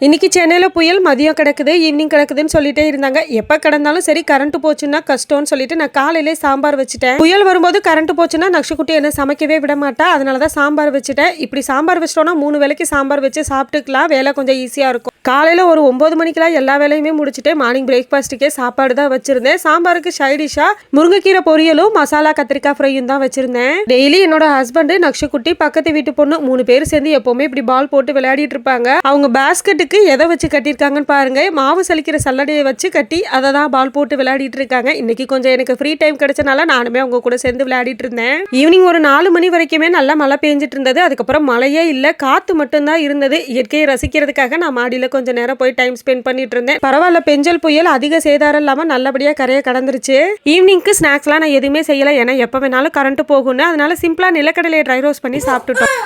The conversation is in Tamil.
இன்னைக்கு சென்னையில் புயல் மதியம் கிடக்குது, ஈவினிங் கிடக்குதுன்னு சொல்லிட்டே இருந்தாங்க. எப்போ கிடந்தாலும் சரி கரண்ட் போச்சுன்னா கஷ்டம்னு சொல்லிட்டு நான் காலையிலே சாம்பார் வச்சுட்டேன். புயல் வரும்போது கரண்ட் போச்சுன்னா நக்ஷகுட்டி என்ன சமைக்கவே விட மாட்டா. அதனால தான் சாம்பார் வச்சுட்டேன். இப்படி சாம்பார் வச்சிட்டோன்னா 3 வேளைக்கு சாம்பார் வச்சு சாப்பிட்டுக்கலாம். வேலை கொஞ்சம் ஈஸியாக இருக்கும். காலையில் ஒரு 9 மணிக்கெல்லாம் எல்லா வேலையுமே முடிச்சுட்டு மார்னிங் பிரேக்ஃபாஸ்ட்டுக்கே சாப்பாடு தான் வச்சிருந்தேன். சாம்பாருக்கு சைடிஷாக முருங்கைக்கீரை பொரியலும் மசாலா கத்திரிக்காய் ஃப்ரையும் தான் வச்சிருந்தேன். டெய்லி என்னோட ஹஸ்பண்ட், நக்ஷகுட்டி, பக்கத்து வீட்டு பொண்ணு 3 பேர் சேர்ந்து எப்பவுமே இப்படி பால் போட்டு விளையாடிட்டு இருப்பாங்க. அவங்க பேஸ்கெட்டுக்கு எதை வச்சு கட்டியிருக்காங்கன்னு பாருங்க. மாவு சலிக்கிற சல்லடையை வச்சு கட்டி அதை தான் பால் போட்டு விளையாடிட்டு இருக்காங்க. இன்னைக்கு கொஞ்சம் எனக்கு ஃப்ரீ டைம் கிடைச்சனால நானுமே அவங்க கூட சேர்ந்து விளையாடிட்டு இருந்தேன். ஈவினிங் ஒரு 4 மணி வரைக்குமே நல்லா மழை பெஞ்சிட்டு இருந்தது. அதுக்கப்புறம் மழையே இல்லை, காத்து மட்டும்தான் இருந்தது. இயற்கையை ரசிக்கிறதுக்காக நான் மாடியில் கொஞ்சம் நேரம் போய் டைம் ஸ்பெண்ட் பண்ணிட்டு இருந்தேன். பரவாயில்ல, பெஞ்சல் புயல் அதிக சேதாரம் இல்லாம நல்லபடியா கரையை கடந்துருச்சு. ஈவினிங்க்கு ஸ்நாக்ஸ்லாம் நான் எதுவுமே செய்யல, ஏன்னா எப்ப வேணாலும் கரண்ட் போகும்னு. அதனால சிம்பிளா நிலக்கடலையை ட்ரை ரோஸ்ட் பண்ணி சாப்பிட்டுட்டோம்.